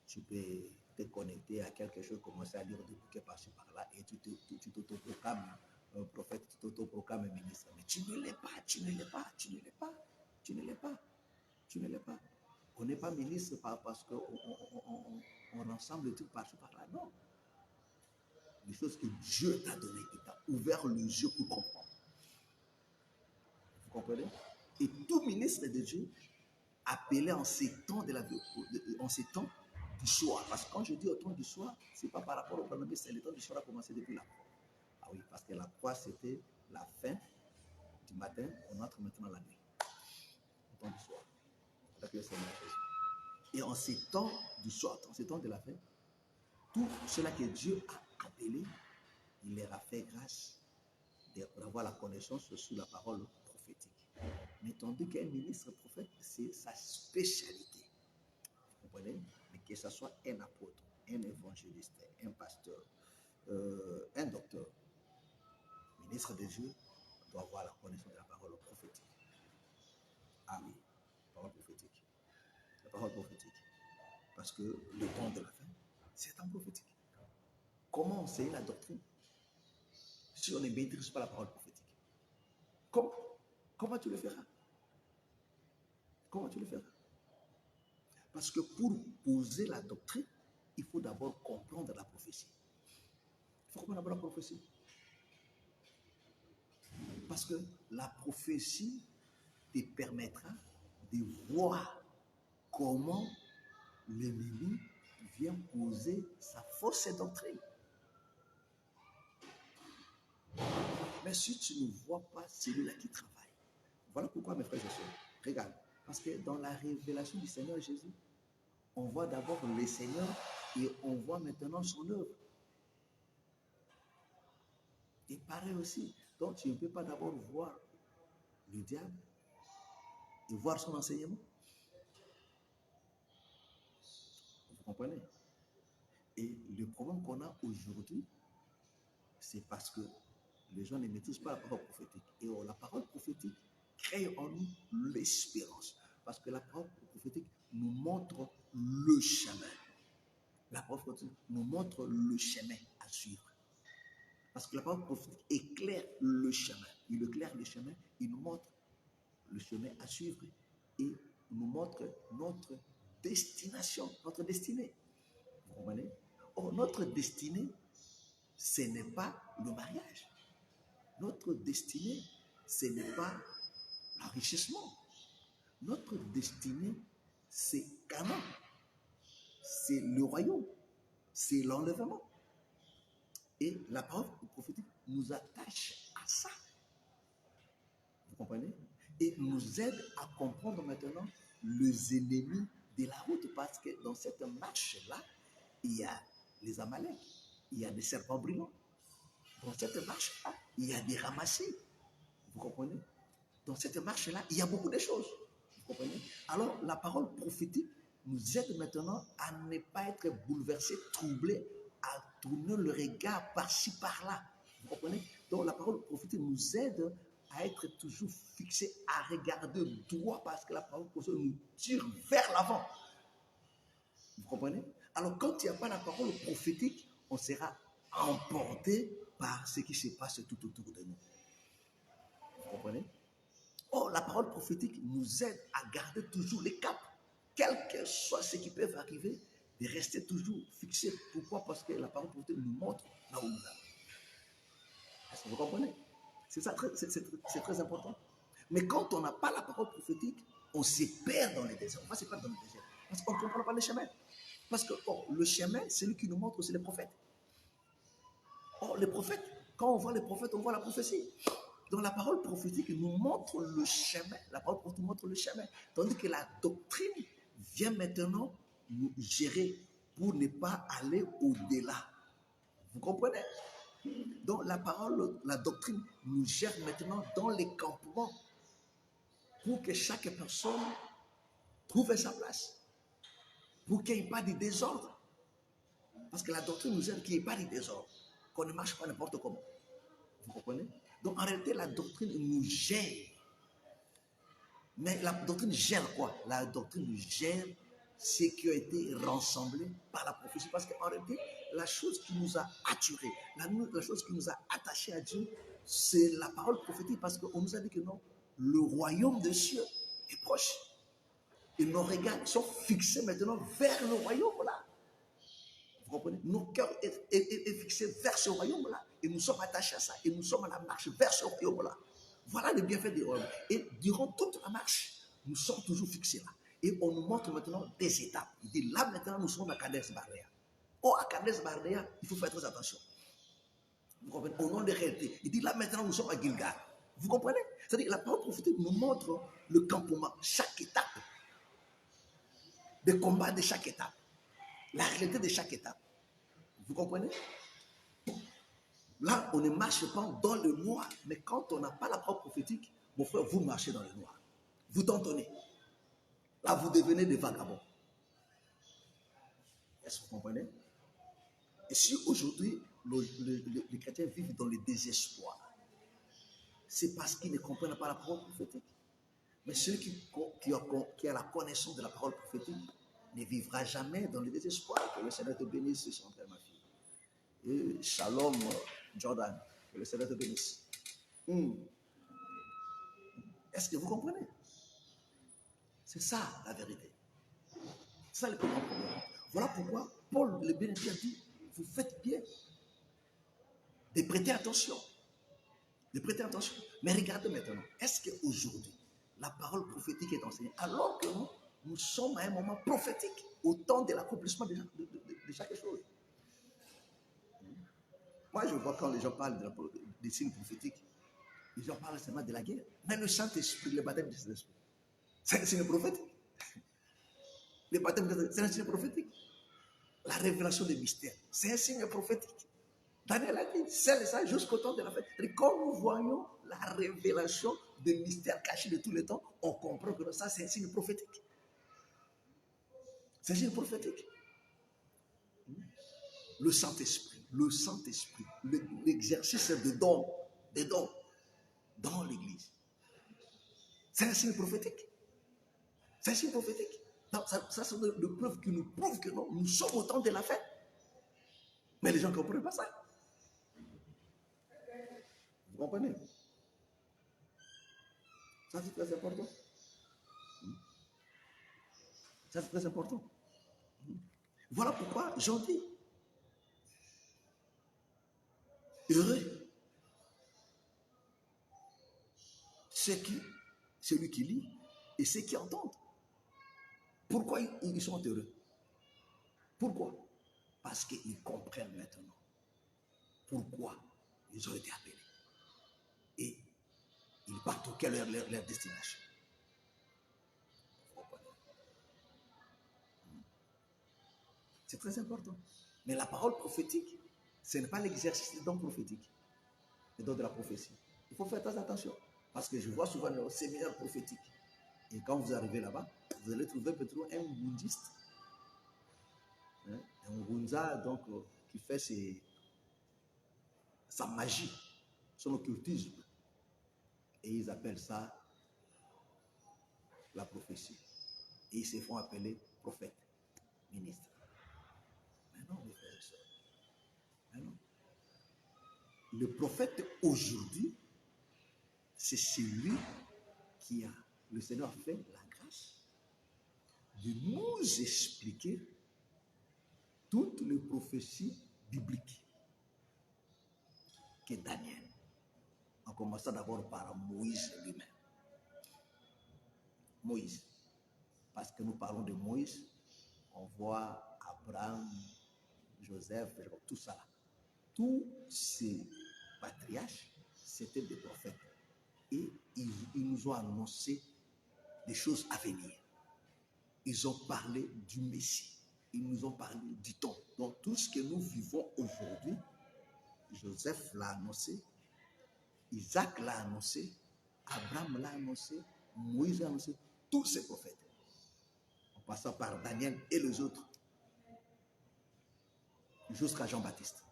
tu peux te connecter à quelque chose, commencer à lire des bouquets par-ci par-là, et tu t'autoproclames un prophète, tu t'autoproclames un ministre. Mais tu ne l'es pas, tu ne l'es pas, tu ne l'es pas, tu ne l'es pas, tu ne l'es pas. On n'est pas ministre parce qu'on rassemble le truc par-ci par-là. Non. Les choses que Dieu t'a données, il t'a ouvert les yeux pour comprendre. Vous comprenez? Et tout ministre de Dieu appelé en ces temps de la vie, en ces temps du soir. Parce que quand je dis au temps du soir, ce n'est pas par rapport au plan, mais c'est le temps du soir a commencé depuis la croix. Ah oui, parce que la croix, c'était la fin du matin, on entre maintenant la nuit. Au temps du soir. Avec le Seigneur Jésus. Et en ces temps du soir, en ces temps de la fin, tout cela que Dieu a appelé, il leur a fait grâce d'avoir la connaissance sur la parole prophétique. Mais tandis qu'un ministre prophète, c'est sa spécialité. Vous comprenez? Mais que ce soit un apôtre, un évangéliste, un pasteur, un docteur, ministre de Dieu, doit avoir la connaissance de la parole prophétique. Ah oui, la parole prophétique. La parole prophétique. Parce que le temps de la fin, c'est un prophétique. Comment enseigner la doctrine si on ne maîtrise pas la parole prophétique? Comment tu le feras? Comment tu le feras? Parce que pour poser la doctrine, il faut d'abord comprendre la prophétie. Il faut comprendre d'abord la prophétie. Parce que la prophétie te permettra de voir comment l'ennemi vient poser sa fausse doctrine. Mais si tu ne vois pas celui-là qui travaille, voilà pourquoi, mes frères et sœurs, regarde, parce que dans la révélation du Seigneur Jésus, on voit d'abord le Seigneur et on voit maintenant son œuvre. Et pareil aussi, donc tu ne peux pas d'abord voir le diable et voir son enseignement. Vous comprenez? Et le problème qu'on a aujourd'hui, c'est parce que les gens ne maîtrisent pas la parole prophétique. Et la parole prophétique crée en nous l'espérance. Parce que la parole prophétique nous montre le chemin. La parole prophétique nous montre le chemin à suivre. Parce que la parole prophétique éclaire le chemin. Il éclaire le chemin, il nous montre le chemin à suivre et nous montre notre destination, notre destinée. Vous comprenez? Or, notre destinée, ce n'est pas le mariage. Notre destinée, ce n'est pas l'enrichissement. Notre destinée, c'est Canaan. C'est le royaume. C'est l'enlèvement. Et la parole prophétique nous attache à ça. Vous comprenez? Et nous aide à comprendre maintenant les ennemis de la route. Parce que dans cette marche-là, il y a les Amaleks, il y a des serpents brillants. Dans cette marche-là, il y a des ramassés. Vous comprenez? Dans cette marche-là, il y a beaucoup de choses. Vous comprenez? Alors, la parole prophétique nous aide maintenant à ne pas être bouleversés, troublés, à tourner le regard par-ci, par-là. Vous comprenez? Donc, la parole prophétique nous aide à être toujours fixés, à regarder droit, parce que la parole prophétique nous tire vers l'avant. Vous comprenez? Alors, quand il n'y a pas la parole prophétique, on sera emporté par ce qui se passe tout autour de nous. Vous comprenez? Or, la parole prophétique nous aide à garder toujours les caps, quel que soit ce qui peut arriver, de rester toujours fixé. Pourquoi? Parce que la parole prophétique nous montre là où nous allons. Est-ce que vous comprenez? C'est ça, c'est très important. Mais quand on n'a pas la parole prophétique, on se perd dans les déserts. On va se perdre dans les déserts. Parce qu'on ne comprend pas le chemin. Parce que le chemin, celui qui nous montre, c'est les prophètes. Or, les prophètes, quand on voit les prophètes, on voit la prophétie. Donc la parole prophétique nous montre le chemin. La parole prophétique nous montre le chemin. Tandis que la doctrine vient maintenant nous gérer pour ne pas aller au-delà. Vous comprenez? Donc la parole, la doctrine nous gère maintenant dans les campements pour que chaque personne trouve sa place. Pour qu'il n'y ait pas de désordre. Parce que la doctrine nous aide qu'il n'y ait pas de désordre. Qu'on ne marche pas n'importe comment. Vous comprenez? Donc en réalité, la doctrine nous gère. Mais la doctrine gère quoi? La doctrine gère ce qui a été rassemblé par la prophétie. Parce qu'en réalité, la chose qui nous a attirés, la chose qui nous a attachés à Dieu, c'est la parole prophétique parce qu'on nous a dit que non, le royaume des cieux est proche. Et nos regards sont fixés maintenant vers le royaume-là. Vous comprenez? Nos cœurs est fixés vers ce royaume-là. Et nous sommes attachés à ça. Et nous sommes à la marche vers ce royaume-là. Voilà le bienfait du royaume. Et durant toute la marche, nous sommes toujours fixés là. Et on nous montre maintenant des étapes. Il dit là maintenant, nous sommes à Kadesh Barnea. Oh, à Kadesh Barnea, il faut faire très attention. Vous comprenez? Au nom des réalités. Il dit là maintenant, nous sommes à Gilgal. Vous comprenez? C'est-à-dire que la parole prophétique nous montre le campement, chaque étape. Des combats de chaque étape. La réalité de chaque étape. Vous comprenez? Là, on ne marche pas dans le noir. Mais quand on n'a pas la parole prophétique, mon frère, vous marchez dans le noir. Vous tentonnez. Là, vous devenez des vagabonds. Est-ce que vous comprenez? Et si aujourd'hui, les chrétiens vivent dans le désespoir, c'est parce qu'ils ne comprennent pas la parole prophétique. Mais celui qui a la connaissance de la parole prophétique ne vivra jamais dans le désespoir. Que le Seigneur te bénisse, son frère, ma fille. Et shalom, Jordan. Que le Seigneur te bénisse. Est-ce que vous comprenez? C'est ça la vérité. C'est ça le plus grand problème. Voilà pourquoi Paul le bénédicte a dit, vous faites bien de prêter attention. De prêter attention. Mais regardez maintenant, est-ce qu'aujourd'hui, la parole prophétique est enseignée alors que nous sommes à un moment prophétique au temps de l'accomplissement de chaque chose? Moi, je vois quand les gens parlent des signes prophétiques, les gens parlent seulement de la guerre. Mais le Saint-Esprit, le baptême du Saint-Esprit, c'est un signe prophétique. Le baptême du Saint-Esprit, c'est un signe prophétique. La révélation des mystères, c'est un signe prophétique. Daniel a dit, c'est ça jusqu'au temps de la fête. Et quand nous voyons la révélation des mystères cachés de tous les temps, on comprend que ça, c'est un signe prophétique. C'est un signe prophétique. Le Saint-Esprit, l'exercice des dons dans l'Église. C'est un signe prophétique. C'est un signe prophétique. Donc, ça sont des preuves qui nous prouvent que non, nous sommes au temps de la fête. Mais les gens ne comprennent pas ça. Vous comprenez? Ça, c'est très important. Ça, c'est très important. Voilà pourquoi j'en dis. Heureux. Celui qui lit et ceux qui entendent. Pourquoi ils sont heureux? Pourquoi? Parce qu'ils comprennent maintenant pourquoi ils ont été appelés. Et ils partent quelle est leur destination. C'est très important. Mais la parole prophétique, ce n'est pas l'exercice des dons prophétiques, des dons de la prophétie. Il faut faire très attention. Parce que je vois souvent les séminaires prophétiques. Et quand vous arrivez là-bas, vous allez trouver peut-être un bundiste. Un Ngunza, donc, qui fait sa magie, son occultisme. Et ils appellent ça la prophétie. Et ils se font appeler prophètes, ministres. Mais non, mes frères et sœurs. Mais non. Le prophète aujourd'hui, c'est celui qui a, le Seigneur a fait la grâce de nous expliquer toutes les prophéties bibliques que Daniel, en commençant d'abord par Moïse lui-même. Moïse. Parce que nous parlons de Moïse, on voit Abraham, Joseph, tout ça. Tous ces patriarches, c'était des prophètes. Et ils nous ont annoncé des choses à venir. Ils ont parlé du Messie. Ils nous ont parlé du temps. Donc tout ce que nous vivons aujourd'hui, Joseph l'a annoncé, Isaac l'a annoncé, Abraham l'a annoncé, Moïse l'a annoncé, tous ces prophètes. En passant par Daniel et les autres, jusqu'à Jean-Baptiste.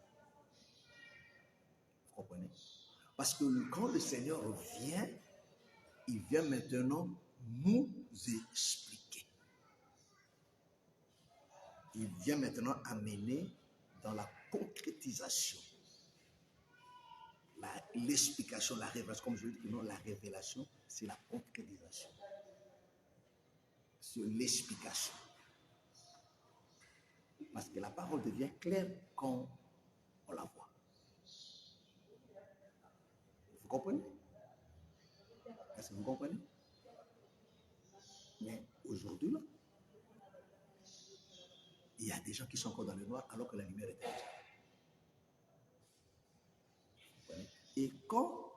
Vous comprenez? Parce que quand le Seigneur vient, il vient maintenant nous expliquer. Il vient maintenant amener dans la concrétisation l'explication, la révélation, comme je dis, non, la révélation, c'est la concrétisation. C'est l'explication. Parce que la parole devient claire quand on la voit. Vous comprenez? Est-ce que vous comprenez? Mais aujourd'hui, là, il y a des gens qui sont encore dans le noir alors que la lumière est déjà. Et quand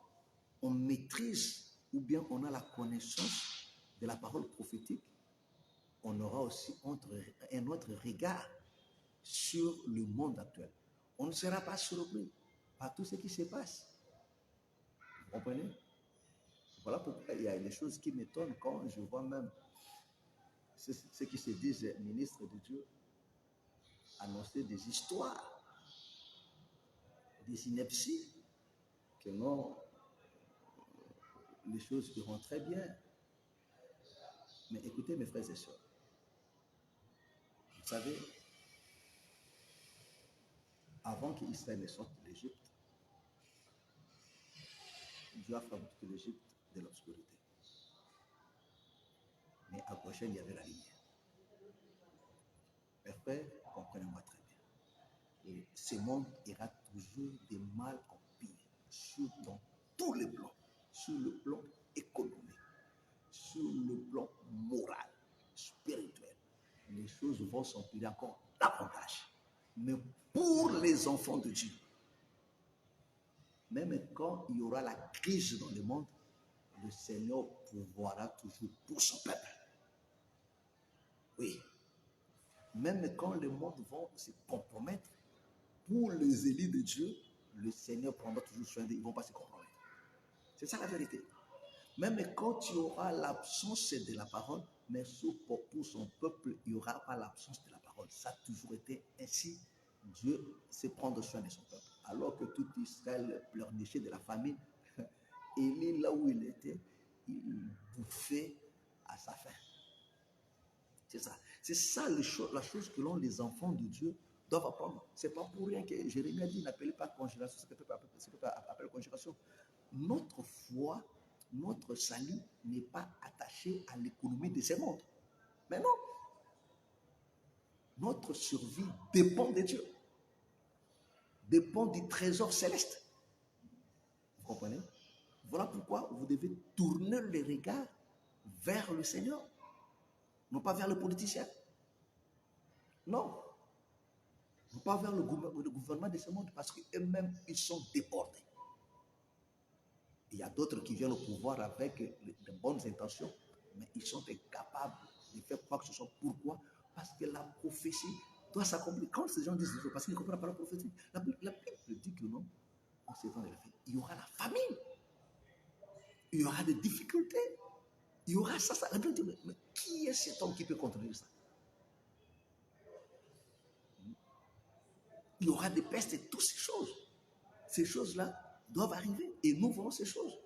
on maîtrise ou bien on a la connaissance de la parole prophétique, on aura aussi un autre regard sur le monde actuel. On ne sera pas surpris par tout ce qui se passe. Vous comprenez? Voilà pourquoi il y a des choses qui m'étonnent quand je vois même ceux qui se disent ministres de Dieu annoncer des histoires, des inepties, que non, les choses iront très bien. Mais écoutez mes frères et sœurs, vous savez, avant qu'Israël ne sorte de l'Égypte, Dieu a frappé toute l'Égypte de l'obscurité. Mais à prochaine, il y avait la lumière. Mes frères, comprenez-moi très bien. Et ce monde ira toujours de mal en pire, dans tous les plans, sur le plan économique, sur le plan moral, spirituel. Les choses vont s'empirer encore davantage. Mais pour les enfants de Dieu, même quand il y aura la crise dans le monde, le Seigneur pourvoira toujours pour son peuple. Oui. Même quand le monde va se compromettre, pour les élus de Dieu, le Seigneur prendra toujours soin d'eux, ils ne vont pas se compromettre. C'est ça la vérité. Même quand il y aura l'absence de la parole, mais pour son peuple, il n'y aura pas l'absence de la parole. Ça a toujours été ainsi. Dieu sait prendre soin de son peuple. Alors que tout Israël pleurnichait de la famine, Élie, là où il était, il bouffait à sa faim. C'est ça. C'est ça la chose que les enfants de Dieu doivent apprendre. Ce n'est pas pour rien que Jérémie a dit n'appelez pas congélation, ce que peut appeler congélation. Notre foi, notre salut n'est pas attaché à l'économie de ce monde. Mais non. Notre survie dépend de Dieu. Dépend du trésor céleste. Vous comprenez? Voilà pourquoi vous devez tourner les regards vers le Seigneur. Non pas vers le politicien. Non. Non pas vers le gouvernement de ce monde parce qu'eux-mêmes, ils sont débordés. Il y a d'autres qui viennent au pouvoir avec de bonnes intentions, mais ils sont incapables de faire quoi que ce soit. Pourquoi? Parce que la prophétie doit s'accomplir. Quand ces gens disent parce qu'ils ne comprennent pas la prophétie, la Bible dit que non, en ces temps de la fin, il y aura la famine, il y aura des difficultés, il y aura ça. La Bible dit, mais qui est cet homme qui peut contrôler ça? Il y aura des pestes et toutes ces choses. Ces choses-là doivent arriver et nous voulons ces choses.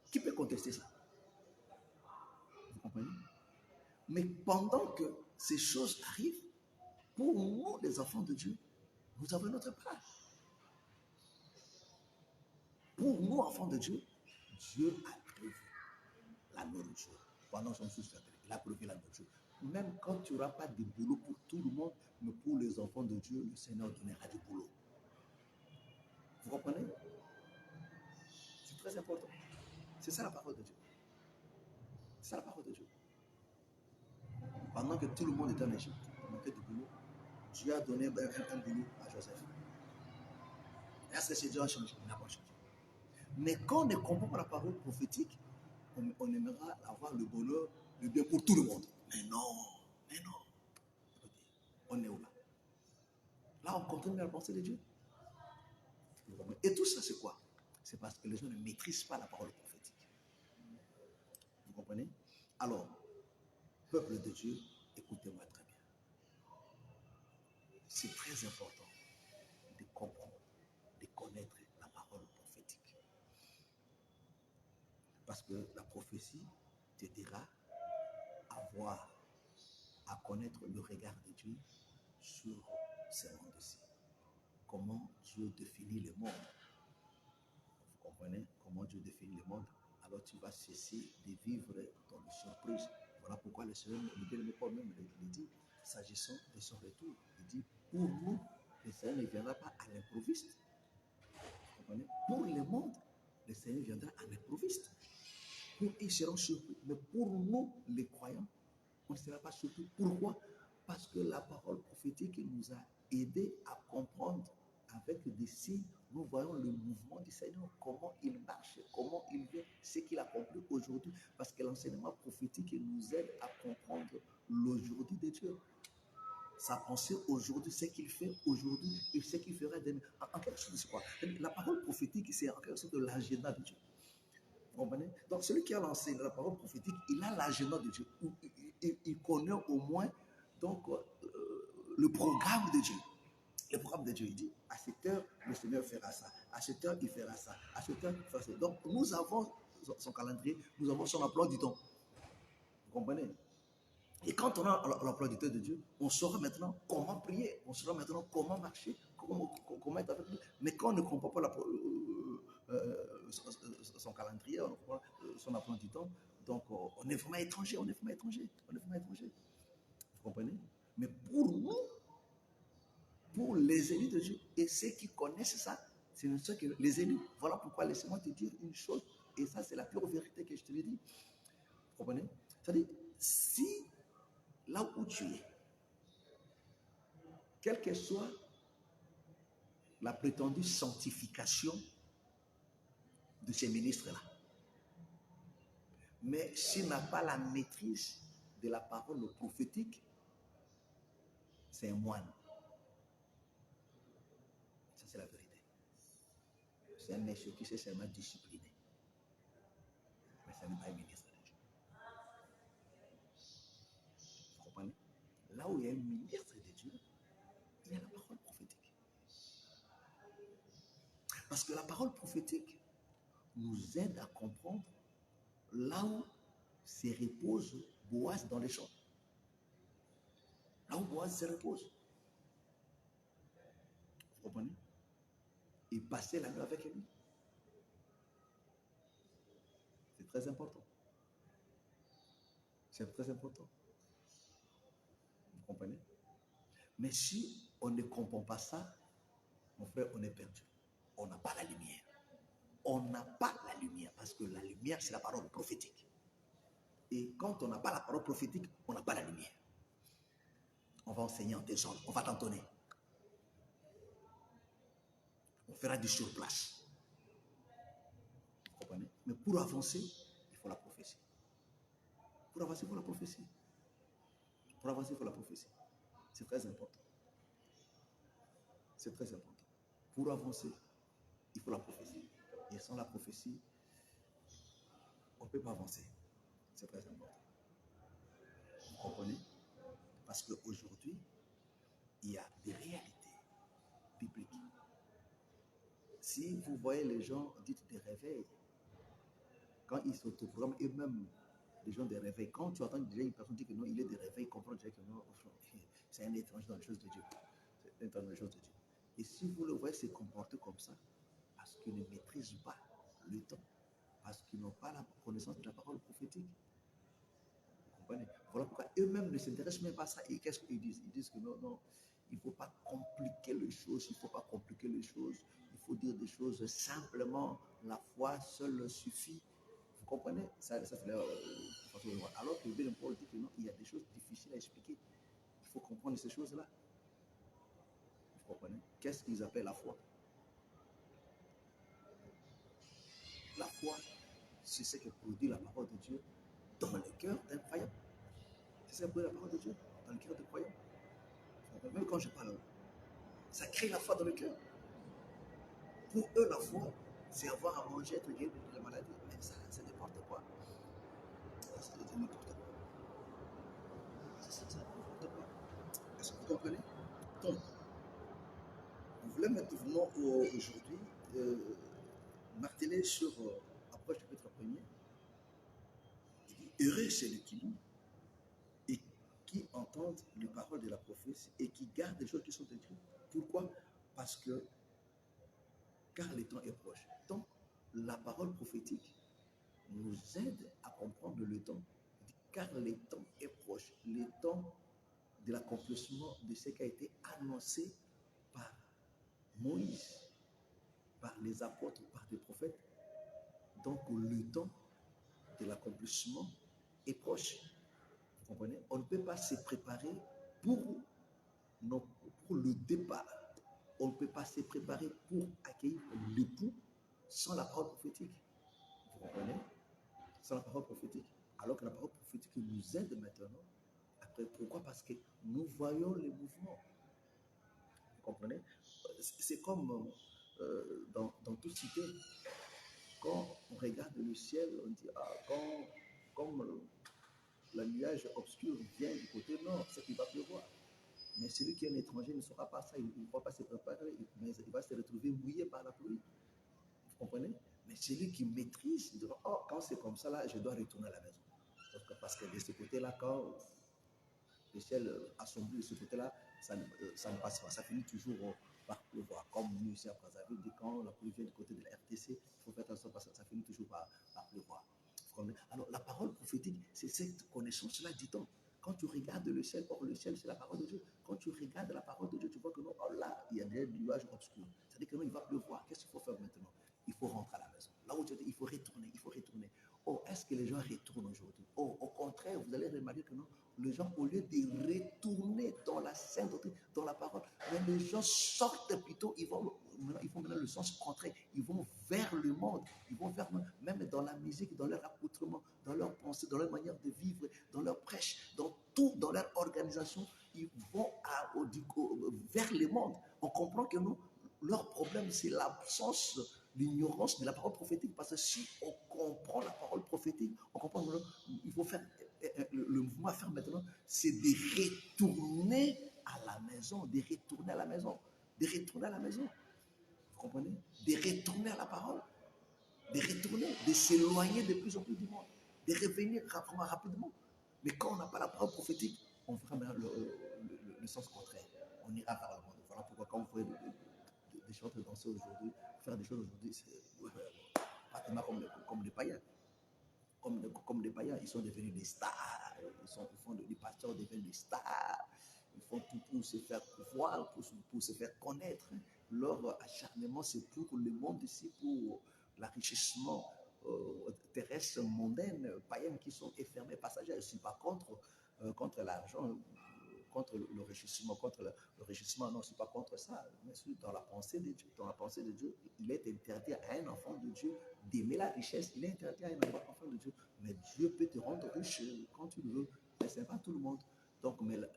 Qui peut contester ça? Vous comprenez? Mais pendant que ces choses arrivent, pour nous, les enfants de Dieu, nous avons notre part. Pour nous, enfants de Dieu, Dieu a prévu la nourriture. Pendant son souci, il a prévu la nourriture. Même quand tu n'auras pas de boulot pour tout le monde, mais pour les enfants de Dieu, le Seigneur donnera du boulot. Vous comprenez? C'est très important. C'est ça la parole de Dieu. C'est ça la parole de Dieu. Pendant que tout le monde était en Égypte, il manquait du boulot, Dieu a donné un boulot à Joseph. Est-ce que c'est Dieu a changé? Il n'a pas changé. Mais quand on ne comprend pas la parole prophétique, on aimera avoir le bonheur, le bien pour tout le monde. Mais non. Écoutez, on est où là? Là, on continue à penser de Dieu. Et tout ça, c'est quoi? C'est parce que les gens ne maîtrisent pas la parole prophétique. Vous comprenez? Alors, peuple de Dieu, écoutez-moi très bien. C'est très important de comprendre, de connaître la parole prophétique. Parce que la prophétie t'aidera à voir, à connaître le regard de Dieu sur ce monde-ci. Comment Dieu définit le monde. comprenez comment Dieu définit le monde, alors tu vas cesser de vivre dans les surprises. Voilà pourquoi le Seigneur, le bien-aimé Paul même le dit, s'agissant de son retour. Il dit, pour nous, le Seigneur ne viendra pas à l'improviste. Vous comprenez? Pour le monde, le Seigneur viendra à l'improviste. Ils seront surpris. Mais pour nous, les croyants, on ne sera pas surpris. Pourquoi? Parce que la parole prophétique nous a aidés à comprendre avec des signes. Nous voyons le mouvement du Seigneur, comment il marche, comment il vient, ce qu'il a accompli aujourd'hui. Parce que l'enseignement prophétique nous aide à comprendre l'aujourd'hui de Dieu. Sa pensée aujourd'hui, ce qu'il fait aujourd'hui et ce qu'il fera demain. En quelque sorte, c'est quoi? La parole prophétique, c'est en quelque sorte de l'agenda de Dieu. Vous comprenez? Donc, celui qui a lancé la parole prophétique, il a l'agenda de Dieu. Il connaît au moins donc, le programme de Dieu. Le programme de Dieu, il dit, à cette heure, le Seigneur fera ça. À cette heure, il fera ça. À cette heure, il fera ça. Donc, nous avons son calendrier, nous avons son emploi du temps. Vous comprenez? Et quand on a l'emploi du temps de Dieu, on saura maintenant comment prier, on saura maintenant comment marcher, comment être avec lui. Mais quand on ne comprend pas son calendrier, son emploi du temps, donc on est vraiment étranger, on est vraiment étranger, on est vraiment étranger. Vous comprenez? Mais pour nous, pour les élus de Dieu et ceux qui connaissent ça, c'est ceux que les élus. Voilà pourquoi laissez-moi te dire une chose, et ça c'est la pure vérité que je te le dis. Vous comprenez? C'est-à-dire, si là où tu es, quelle que soit la prétendue sanctification de ces ministres-là, mais s'il n'a pas la maîtrise de la parole prophétique, c'est un moine. Ça, c'est la vérité. C'est un monsieur qui s'est seulement discipliné. Mais ça n'est pas un ministre de Dieu. Vous comprenez? Là où il y a un ministre de Dieu, il y a la parole prophétique. Parce que la parole prophétique nous aide à comprendre là où se repose Boaz dans les champs. Là où Boaz se repose. Vous comprenez? Et passer la nuit avec lui. C'est très important. C'est très important. Vous comprenez? Mais si on ne comprend pas ça, mon frère, on est perdu. On n'a pas la lumière. On n'a pas la lumière parce que la lumière, c'est la parole prophétique. Et quand on n'a pas la parole prophétique, on n'a pas la lumière. On va enseigner en désordre, on va t'entonner. On fera du surplace. Vous comprenez? Mais pour avancer, il faut la prophétie. Pour avancer, il faut la prophétie. Pour avancer, il faut la prophétie. C'est très important. C'est très important. Pour avancer, il faut la prophétie. Et sans la prophétie, on ne peut pas avancer. C'est très important. Vous comprenez? Parce qu'aujourd'hui, il y a des réalités bibliques. Si vous voyez les gens dites des réveils, quand ils s'autoprogramment eux-mêmes, les gens des réveils, quand tu entends déjà une personne dire que non, il est des réveils, comprends déjà que non, c'est un étranger dans les choses de Dieu. C'est un étranger dans les choses de Dieu. Et si vous le voyez se comporter comme ça, parce qu'ils ne maîtrisent pas le temps, parce qu'ils n'ont pas la connaissance de la parole prophétique, vous comprenez? Voilà pourquoi eux-mêmes ne s'intéressent même pas à ça. Et qu'est-ce qu'ils disent? Ils disent que non, non, il ne faut pas compliquer les choses, il ne faut pas compliquer les choses, il faut dire des choses simplement, la foi seule suffit. Vous comprenez? Ça c'est alors que le Paul dit que non, il y a des choses difficiles à expliquer. Il faut comprendre ces choses-là. Vous comprenez? Qu'est-ce qu'ils appellent la foi? La foi, c'est ce que produit la parole de Dieu dans le cœur d'un croyant. C'est ce que produit la parole de Dieu dans le cœur d'un croyant. Même quand je parle, ça crée la foi dans le cœur. Pour eux, la foi, c'est avoir à manger, être guéri de la maladie. Mais ça, c'est n'importe quoi. C'est n'importe quoi. C'est n'importe quoi. Est-ce que vous comprenez? Donc, on voulait maintenant aujourd'hui marteler sur approche du chapitre 1er. Heureux celui qui lit et qui entendent les paroles de la prophétie et qui gardent les choses qui sont écrites. Pourquoi? Parce que car le temps est proche. Donc, la parole prophétique nous aide à comprendre le temps, car le temps est proche, le temps de l'accomplissement de ce qui a été annoncé par Moïse, par les apôtres, par les prophètes. Donc le temps de l'accomplissement est proche. Vous comprenez? On ne peut pas se préparer pour, pour le départ. On ne peut pas se préparer pour accueillir l'époux sans la parole prophétique. Vous comprenez? Sans la parole prophétique. Alors que la parole prophétique nous aide maintenant. Après, pourquoi? Parce que nous voyons les mouvements. Vous comprenez? C'est comme dans toute cité. Quand on regarde le ciel, on dit, comme le nuage obscur vient du côté nord, c'est qu'il va pleuvoir. Mais celui qui est un étranger ne saura pas ça, il ne pourra pas se préparer, mais il va se retrouver mouillé par la pluie. Vous comprenez? Mais celui qui maîtrise, il dira, oh, quand c'est comme ça, là, je dois retourner à la maison. Parce que de ce côté-là, quand le ciel assombri de ce côté-là, ça ne passe pas. Ça finit toujours par pleuvoir. Comme nous ici à Brazzaville, quand la pluie vient du côté de la RTC, il faut faire attention parce que ça finit toujours par pleuvoir. Alors, la parole prophétique, c'est cette connaissance-là, dit-on. Quand tu regardes le ciel, or le ciel, c'est la parole de Dieu. Quand tu regardes la parole de Dieu, tu vois que non, oh là, il y a des nuages obscurs. C'est-à-dire que non, il va pleuvoir. Qu'est-ce qu'il faut faire maintenant? Il faut rentrer à la maison. Là où tu dis, il faut retourner, il faut retourner. Oh, est-ce que les gens retournent aujourd'hui? Oh, au contraire, vous allez remarquer que non, les gens, au lieu de retourner dans la sainte doctrine, dans la parole, mais les gens sortent plutôt, ils font maintenant le sens contraire. Ils vont vers le monde, ils vont vers, même dans la musique, dans leur accoutrement, dans leur pensée, dans leur manière de vivre, dans leur prêche, dans tout, dans leur organisation, ils vont vers le monde. On comprend que non, leur problème, c'est l'absence, l'ignorance de la parole prophétique. Parce que si on comprend la parole prophétique, on comprend qu'il faut faire, le mouvement à faire maintenant, c'est de retourner à la maison, de retourner à la maison, de retourner à la maison. Vous comprenez? De retourner à la parole, de retourner, de s'éloigner de plus en plus du monde, de revenir rapidement. Mais quand on n'a pas la parole prophétique, on fera le sens contraire. On ira vers le monde. Voilà pourquoi quand vous voyez des choses de danser aujourd'hui, faire des choses aujourd'hui, c'est pratiquement comme les païens. Comme les païens, ils sont devenus des stars. Les pasteurs deviennent des stars. Ils font tout pour se faire voir, pour se faire connaître. Leur acharnement, c'est pour le monde ici, pour l'enrichissement terrestre, mondaine, païenne, qui sont enfermés passagers. Je ne suis pas contre l'argent, contre l'enrichissement, non, je ne suis pas contre ça. Mais dans la pensée de Dieu, il est interdit à un enfant de Dieu d'aimer la richesse. Il est interdit à un enfant de Dieu. Mais Dieu peut te rendre riche quand tu le veux. Mais ce n'est pas tout le monde. Donc, mais la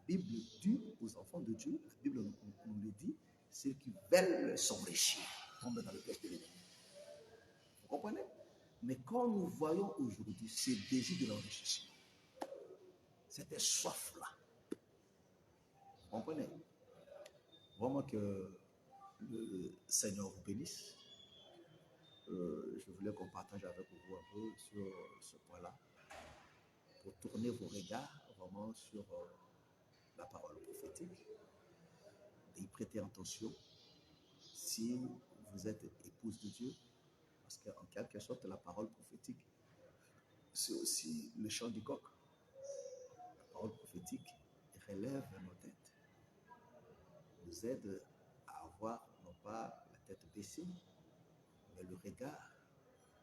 Bible dit aux enfants de Dieu, la Bible nous le dit, ceux qui veulent s'enrichir tombent dans le piège de l'ennemi. Vous comprenez? Mais quand nous voyons aujourd'hui ce désir de l'enrichissement, cette soif-là, vous comprenez? Vraiment que le Seigneur vous bénisse. Je voulais qu'on partage avec vous un peu sur ce point-là, pour tourner vos regards vraiment sur la parole prophétique, et y prêter attention si vous êtes épouse de Dieu, parce qu'en quelque sorte, la parole prophétique, c'est aussi le chant du coq. La parole prophétique relève nos têtes, nous aide à avoir non pas la tête baissée, mais le regard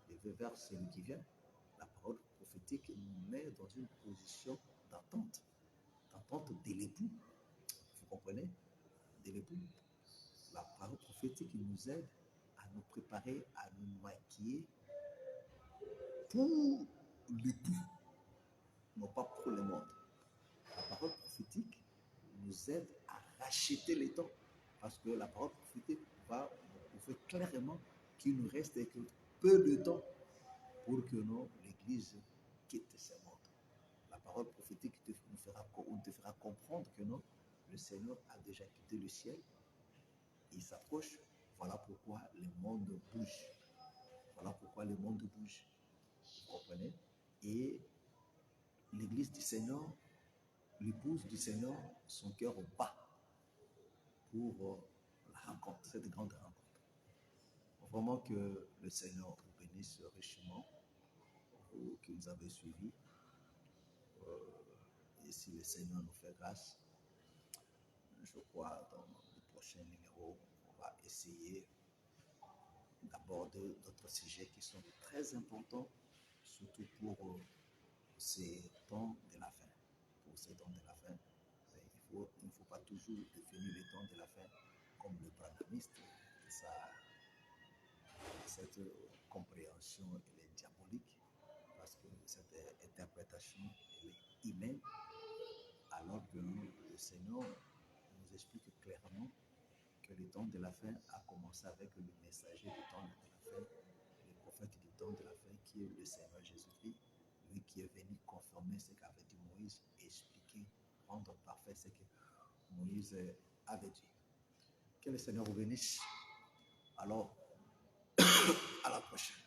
levé vers celui qui vient. La parole prophétique nous met dans une position d'attente de l'époux. Vous comprenez? De l'époux. La parole prophétique nous aide à nous préparer, à nous maquiller pour l'époux, non pas pour le monde. La parole prophétique nous aide à racheter les temps, parce que la parole prophétique va nous faire clairement qu'il nous reste que peu de temps pour que l'Église quitte ce monde. La parole prophétique te fera comprendre que non, le Seigneur a déjà quitté le ciel, il s'approche. Voilà pourquoi le monde bouge. Voilà pourquoi le monde bouge. Vous comprenez? Et l'Église du Seigneur, l'épouse du Seigneur, son cœur bat pour la rencontre, cette grande rencontre. Vraiment que le Seigneur vous bénisse richement, vous qui nous avez suivis. Et si le Seigneur nous fait grâce, je crois dans le prochain numéro, on va essayer d'aborder d'autres sujets qui sont très importants, surtout pour ces temps de la fin. Pour ces temps de la fin, il ne faut pas toujours définir les temps de la fin comme le branhamiste. Cette compréhension elle est diabolique parce que cette interprétation elle est humaine, alors que le Seigneur nous explique clairement que le temps de la fin a commencé avec le messager du temps de la fin, le prophète du temps de la fin qui est le Seigneur Jésus-Christ, lui qui est venu confirmer ce qu'avait dit Moïse, expliquer, rendre parfait ce que Moïse avait dit. Que le Seigneur vous bénisse. Alors, à la prochaine.